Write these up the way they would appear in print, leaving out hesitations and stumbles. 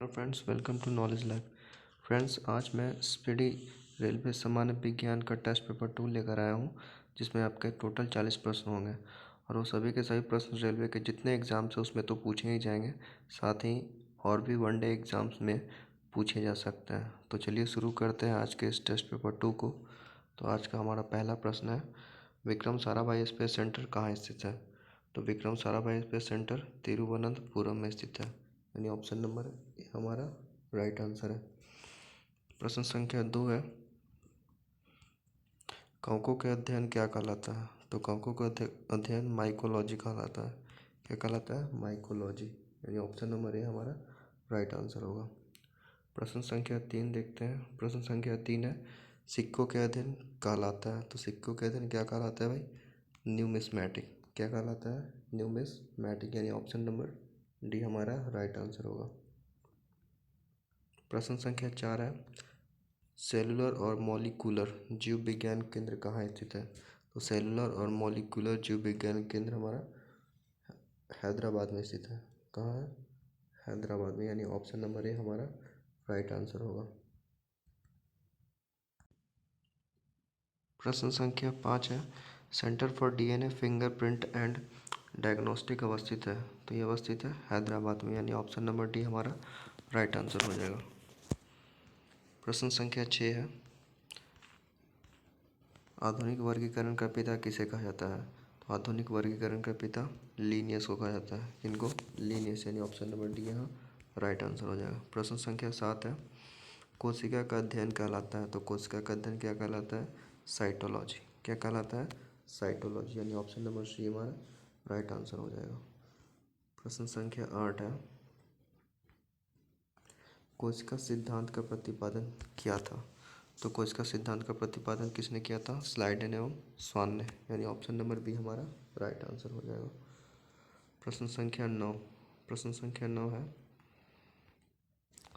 Hello friends, welcome to knowledge lab. Friends, आज मैं speedy railway सामान्य विज्ञान का टेस्ट पेपर 2 लेकर आया हूँ, जिसमें आपके टोटल 40 प्रश्न होंगे और वो सभी के सभी प्रश्न रेलवे के जितने एग्ज़ाम्स हैं उसमें तो पूछे ही जाएंगे, साथ ही और भी वनडे एग्ज़ाम्स में पूछे जा सकते हैं। तो चलिए शुरू करते हैं आज के इस टेस्ट पेपर 2 को। तो आज का हमारा पहला प्रश्न है, विक्रम साराभाई स्पेस सेंटर कहाँ स्थित है? तो विक्रम साराभाई स्पेस सेंटर तिरुवनंतपुरम में स्थित है, यानी ऑप्शन नंबर ए हमारा राइट आंसर है। प्रश्न संख्या 2 है, कवकों के अध्ययन क्या कहलाता है? तो कवकों का अध्ययन माइकोलॉजी कहलाता है। क्या कहलाता है? माइकोलॉजी, यानी ऑप्शन नंबर ए हमारा राइट आंसर होगा। प्रश्न संख्या 3 देखते हैं। प्रश्न संख्या 3 है, सिक्कों के अध्ययन कहलाता है। तो सिक्कों के अध्ययन क्या कहलाता है भाई? न्यूमिस्मैटिक। क्या कहलाता है? न्यूमिस्मैटिक, यानी ऑप्शन नंबर डी हमारा राइट आंसर होगा। प्रश्न संख्या 4 है, सेलुलर और मॉलिक्यूलर जीव विज्ञान केंद्र कहाँ स्थित है? तो सेलुलर और मॉलिक्यूलर जीव विज्ञान केंद्र हमारा हैदराबाद में स्थित है। कहाँ है? हैदराबाद में, यानी ऑप्शन नंबर ए हमारा राइट आंसर होगा। प्रश्न संख्या 5 है, centre for DNA fingerprint and diagnostic अवस्थित है। तो ये अवस्थित है हैदराबाद में, यानी ऑप्शन नंबर डी हमारा राइट आंसर हो जाएगा। प्रश्न संख्या 6 है, आधुनिक वर्गीकरण का पिता किसे कहा जाता है? तो आधुनिक वर्गीकरण का पिता लीनियस को कहा जाता है। किनको? लीनियस, यानी ऑप्शन नंबर डी यहाँ राइट आंसर हो जाएगा। प्रश्न संख्या 7 है, कोशिका का अध्ययन कहलाता है। तो कोशिका का अध्ययन क्या कहलाता है? साइटोलॉजी। क्या कहलाता है? साइटोलॉजी, यानी ऑप्शन नंबर सी हमारा राइट आंसर हो जाएगा। प्रश्न संख्या 8 है, कोशिका सिद्धांत का प्रतिपादन किया था। तो कोशिका सिद्धांत का प्रतिपादन किसने किया था? स्लाइडेन एवं स्वान ने, यानी ऑप्शन नंबर बी हमारा राइट आंसर हो जाएगा। प्रश्न संख्या 9। प्रश्न संख्या 9 है,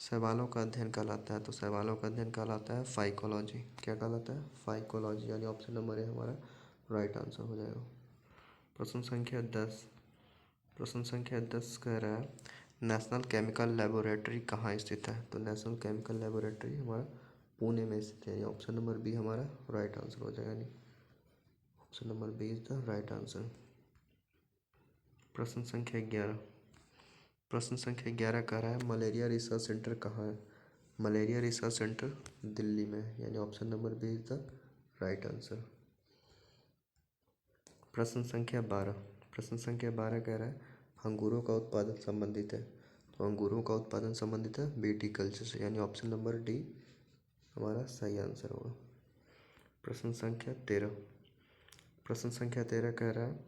शैवालों का अध्ययन कहलाता है। तो शैवालों का अध्ययन कहलाता है फाइकोलॉजी। क्या कहलाता है? फाइकोलॉजी, यानी ऑप्शन नंबर ए हमारा राइट आंसर हो जाएगा। प्रश्न संख्या 10। प्रश्न संख्या 10 कह रहा है, नेशनल केमिकल लेबोरेटरी कहाँ स्थित है? तो नेशनल केमिकल लेबोरेटरी हमारा पुणे में स्थित है, यानी ऑप्शन नंबर बी हमारा राइट आंसर हो जाएगा, यानी option number B is the right answer. प्रश्न संख्या 11। प्रश्न संख्या 11 कह रहा है, मलेरिया रिसर्च सेंटर कहाँ है? मलेरिया रिसर्च सेंटर दिल्ली में, यानी option number B is the right answer. प्रश्न संख्या 12। प्रश्न संख्या 12 कह रहा है, अंगूरों का उत्पादन संबंधित है। तो अंगूरों का उत्पादन संबंधित है बीटी कल्चर से, यानी ऑप्शन नंबर डी हमारा सही आंसर होगा। प्रश्न संख्या 13। प्रश्न संख्या 13 कह रहा है,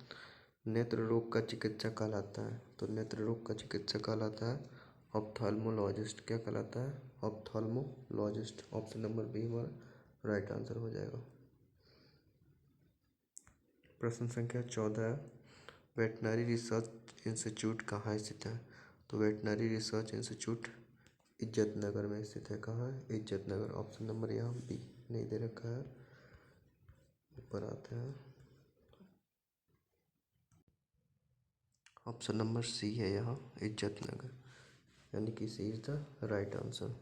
नेत्र रोग का चिकित्सक कहलाता है। तो नेत्र रोग का चिकित्सक कहलाता है ऑप्थाल्मोलॉजिस्ट। क्या कहलाता है? ऑप्थाल्मोलॉजिस्ट, ऑप्शन नंबर बी हमारा राइट आंसर हो जाएगा। प्रश्न संख्या 14 है, वेटनरी रिसर्च इंस्टीट्यूट कहाँ स्थित है? तो वेटनरी रिसर्च इंस्टीट्यूट इज्जत नगर में स्थित है। कहाँ है? इज्जत नगर, ऑप्शन नंबर यहाँ बी नहीं दे रखा है, ऊपर आते हैं, ऑप्शन नंबर सी है यहाँ इज्जत नगर, यानी कि सी इज द राइट आंसर।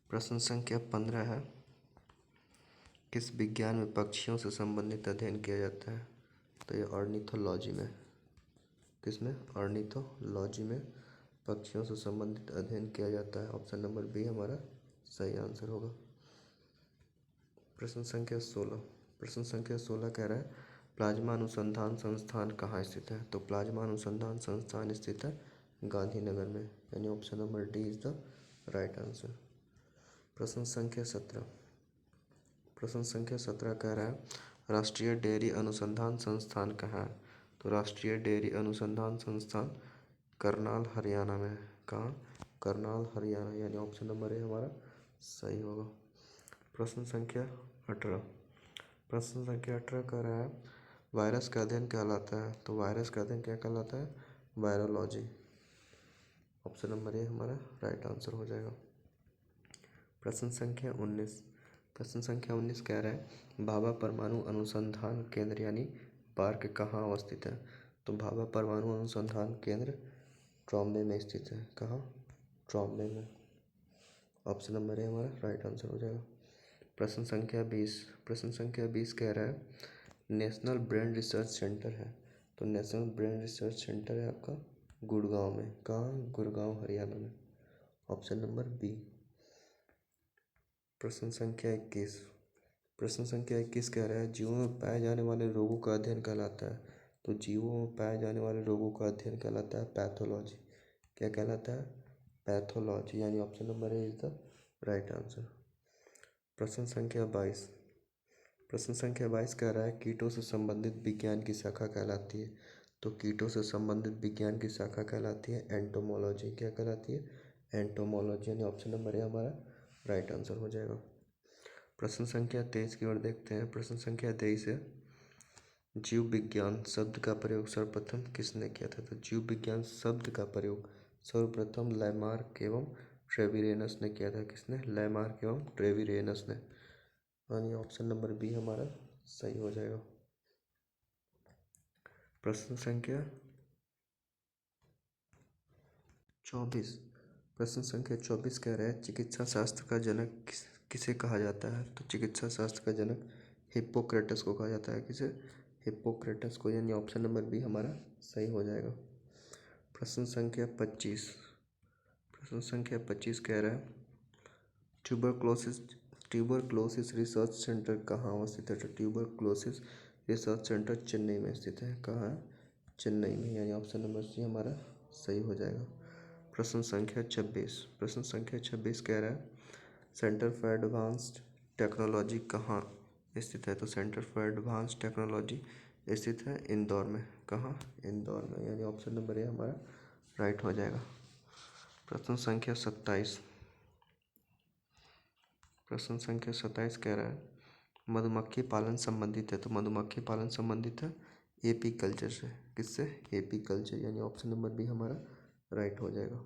प्रश्न संख्या 15 है, किस विज्ञान में पक्षियों से संबंधित अध्ययन किया जाता है? तो ये ऑर्निथोलॉजी में। किसमें? ऑर्निथोलॉजी में पक्षियों से संबंधित अध्ययन किया जाता है। ऑप्शन नंबर बी हमारा सही आंसर होगा। प्रश्न संख्या 16। प्रश्न संख्या 16 कह रहा है, प्लाज्मा अनुसंधान संस्थान कहाँ स्थित है? तो प्लाज्मा अनुसंधान संस्थान स्थित है गांधीनगर में, यानी option number D is the right answer. प्रश्न संख्या 17। प्रश्न संख्या 17 कह रहा है, राष्ट्रीय डेयरी अनुसंधान संस्थान कहाँ है? तो राष्ट्रीय डेयरी अनुसंधान संस्थान करनाल हरियाणा में। कहाँ? करनाल हरियाणा, यानी ऑप्शन नंबर ए हमारा सही होगा। प्रश्न संख्या 18। प्रश्न संख्या 18 कह रहा है, वायरस का अध्ययन कहलाता है। तो वायरस का अध्ययन क्या कहलाता है? वायरोलॉजी, ऑप्शन नंबर ए हमारा राइट आंसर हो जाएगा। प्रश्न संख्या 19। प्रश्न संख्या 19 कह रहा है, भाभा परमाणु अनुसंधान केंद्र यानी पार्क कहाँ अवस्थित है? तो भाभा परमाणु अनुसंधान केंद्र ट्रॉम्बे में स्थित है। कहाँ? ट्रॉम्बे में। ऑप्शन नंबर ए हमारा राइट आंसर हो जाएगा। प्रश्न संख्या 20। प्रश्न संख्या 20 कह रहा है नेशनल ब्रेन रिसर्च सेंटर है, तो नेशनल ब्रेन रिसर्च सेंटर है आपका गुड़गांव में। कहाँ? गुड़गांव हरियाणा में। Option number B. प्रश्न संख्या 21। प्रश्न संख्या 21 कह रहा है जीवों में पाए जाने वाले रोगों का अध्ययन कहलाता है, तो जीवों में पाए जाने वाले रोगों का अध्ययन कहलाता है पैथोलॉजी। क्या कहलाता है? पैथोलॉजी, यानी option number A is the right answer. प्रश्न संख्या 22। प्रश्न संख्या 22 कह रहा है कीटों से संबंधित विज्ञान की शाखा कहलाती है, तो कीटों से संबंधित विज्ञान की शाखा कहलाती है एंटोमोलॉजी। क्या कहलाती है? एंटोमोलॉजी, यानी ऑप्शन नंबर ए हमारा राइट आंसर हो जाएगा। प्रश्न संख्या 23 की ओर देखते हैं। प्रश्न संख्या 23 है जीव विज्ञान शब्द का प्रयोग सर्वप्रथम किसने किया था, तो जीव विज्ञान शब्द का प्रयोग सर्वप्रथम लैमार्क एवं ट्रेविरेनस ने किया था। किसने? लैमार्क एवं ट्रेविरेनस ने, यानी ऑप्शन नंबर बी हमारा सही हो जाएगा। प्रश्न संख्या 24। प्रश्न संख्या 24 कह रहा है चिकित्सा शास्त्र का जनक किसे कहा जाता है, तो चिकित्सा शास्त्र का जनक हिप्पोक्रेटस को कहा जाता है। किसे? हिप्पोक्रेटस को, यानी ऑप्शन नंबर बी हमारा सही हो जाएगा। प्रश्न संख्या 25। प्रश्न संख्या 25 कह रहा है ट्यूबरक्लोसिस रिसर्च सेंटर कहाँ अवस्थित है, तो ट्यूबरक्लोसिस रिसर्च सेंटर चेन्नई में स्थित है। कहाँ है? चेन्नई में, यानी ऑप्शन नंबर सी हमारा सही हो जाएगा। प्रश्न संख्या 26। प्रश्न संख्या 26 कह रहा है सेंटर फॉर एडवांस्ड टेक्नोलॉजी कहाँ स्थित है, तो सेंटर फॉर एडवांस्ड टेक्नोलॉजी स्थित है इंदौर में। कहाँ? इंदौर में, यानी ऑप्शन नंबर ए हमारा राइट हो जाएगा। प्रश्न संख्या 27। प्रश्न संख्या 27 कह रहा है मधुमक्खी पालन संबंधित है, तो मधुमक्खी पालन संबंधित है एपी कल्चर से। किससे? एपी कल्चर, यानी ऑप्शन नंबर बी हमारा राइट हो जाएगा।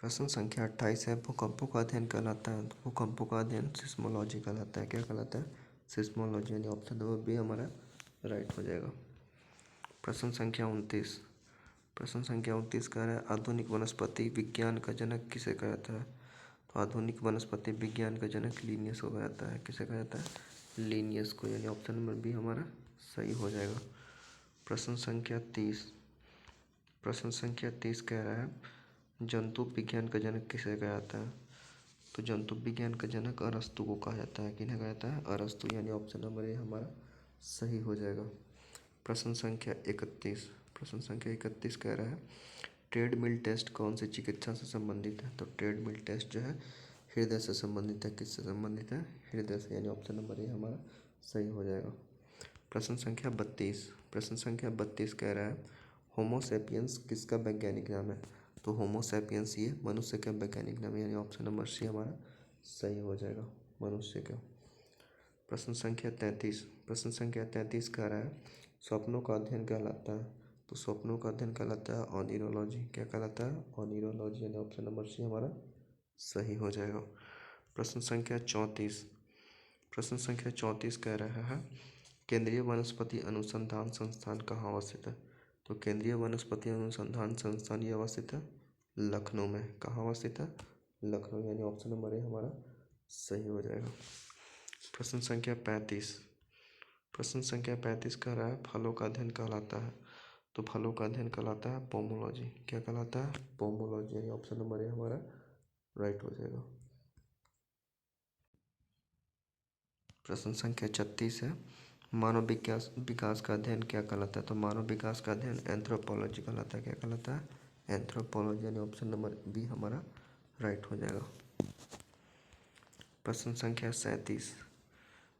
प्रश्न संख्या 28 है भूकंपों का अध्ययन कहलाता है, भूकंपों का अध्ययन सिस्मोलॉजी कहलाता है। क्या कहलाता है? सिस्मोलॉजी, यानी ऑप्शन नंबर बी हमारा राइट हो जाएगा। प्रश्न संख्या 29। प्रश्न संख्या 29 कह रहा है आधुनिक वनस्पति विज्ञान का जनक किसे कहा जाता है, तो आधुनिक वनस्पति विज्ञान का जनक लिनियस को कहा जाता है। किसे कहा जाता है? लिनियस को, यानी ऑप्शन नंबर बी हमारा सही हो जाएगा। प्रश्न संख्या 30। प्रश्न संख्या 30 कह रहा है जंतु विज्ञान का जनक किसे कहा जाता है, तो जंतु विज्ञान का जनक अरस्तु को कहा जाता है। किन्हें कहा जाता है? अरस्तु, यानी ऑप्शन नंबर ए हमारा सही हो जाएगा। प्रश्न संख्या 31। प्रश्न संख्या 31 कह रहा है ट्रेडमिल टेस्ट कौन सी चिकित्सा से संबंधित है, तो ट्रेडमिल टेस्ट जो है हृदय से संबंधित है। किससे संबंधित है? हृदय से, यानी ऑप्शन नंबर ए हमारा सही हो जाएगा। प्रश्न संख्या 32। प्रश्न संख्या 32 कह रहा है होमोसेपियंस किसका वैज्ञानिक नाम है, तो होमोसेपियंस ये मनुष्य का वैज्ञानिक नाम है, यानी ऑप्शन नंबर सी हमारा सही हो जाएगा, मनुष्य का। प्रश्न संख्या 33। प्रश्न संख्या 33 कह रहा है स्वप्नों का अध्ययन कहलाता है, तो स्वप्नों का अध्ययन कहलाता है ऑनिरोलॉजी। क्या कहलाता है? ऑनिरोलॉजी, यानी ऑप्शन नंबर सी हमारा सही हो जाएगा। प्रश्न संख्या 34। प्रश्न संख्या 34 कह रहा है केंद्रीय वनस्पति अनुसंधान संस्थान कहाँ अवस्थित है, तो केंद्रीय वनस्पति अनुसंधान संस्थान ये अवस्थित है लखनऊ में। कहाँ अवस्थित है? लखनऊ, यानी ऑप्शन नंबर ए हमारा सही हो जाएगा। प्रश्न संख्या 35। प्रश्न संख्या 35 कह रहा है फलों का अध्ययन कहलाता है, तो फलों का अध्ययन कहलाता है पोमोलॉजी। क्या कहलाता है? पोमोलॉजी, यानी ऑप्शन नंबर ए हमारा राइट हो जाएगा। प्रश्न संख्या 36 है मानव विकास का अध्ययन क्या कहलाता है, तो मानव विकास का अध्ययन एंथ्रोपोलॉजी कहलाता है। क्या कहलाता है? एंथ्रोपोलॉजी, यानी ऑप्शन नंबर बी हमारा राइट हो जाएगा। प्रश्न संख्या 37।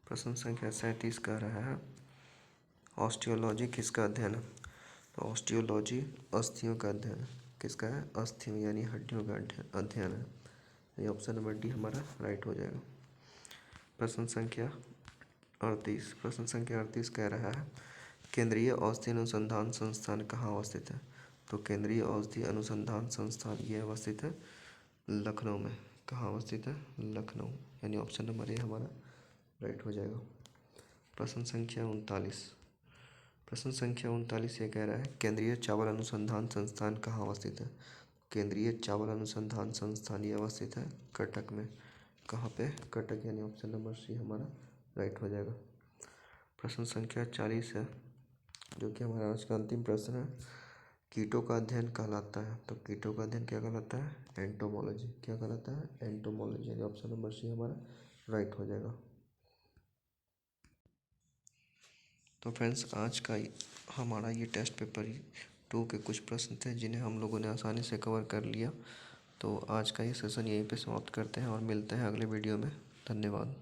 प्रश्न संख्या 37 कह रहा है ऑस्टियोलॉजी किसका अध्ययन है, तो ऑस्टियोलॉजी अस्थियों का अध्ययन है। किसका है? अस्थियों, यानी हड्डियों का अध्ययन है, ये ऑप्शन नंबर डी हमारा राइट हो जाएगा। प्रश्न संख्या 38। प्रश्न संख्या 38 कह रहा है केंद्रीय औषधि अनुसंधान संस्थान कहाँ अवस्थित है, तो केंद्रीय औषधि अनुसंधान संस्थान ये अवस्थित है लखनऊ में। कहाँ अवस्थित है? लखनऊ, यानी ऑप्शन नंबर ए हमारा राइट हो जाएगा। प्रश्न संख्या 39। प्रश्न संख्या 39 ये कह रहा है केंद्रीय चावल अनुसंधान संस्थान कहाँ अवस्थित है। केंद्रीय चावल अनुसंधान संस्थान ये अवस्थित है कटक में। कहाँ पे? कटक, यानी ऑप्शन नंबर सी हमारा राइट हो जाएगा। प्रश्न संख्या 40 है जो कि हमारा आज का अंतिम प्रश्न है। कीटों का अध्ययन कहलाता है, तो कीटों का अध्ययन क्या कहलाता है? एंटोमोलॉजी। क्या कहलाता है? एंटोमोलॉजी, यानी ऑप्शन नंबर सी हमारा राइट हो जाएगा। तो फ्रेंड्स आज का हमारा ये टेस्ट पेपर 2 के कुछ प्रश्न थे जिन्हें हम लोगों ने आसानी से कवर कर लिया। तो आज का ये सेशन यहीं पे समाप्त करते हैं और मिलते हैं अगले वीडियो में। धन्यवाद।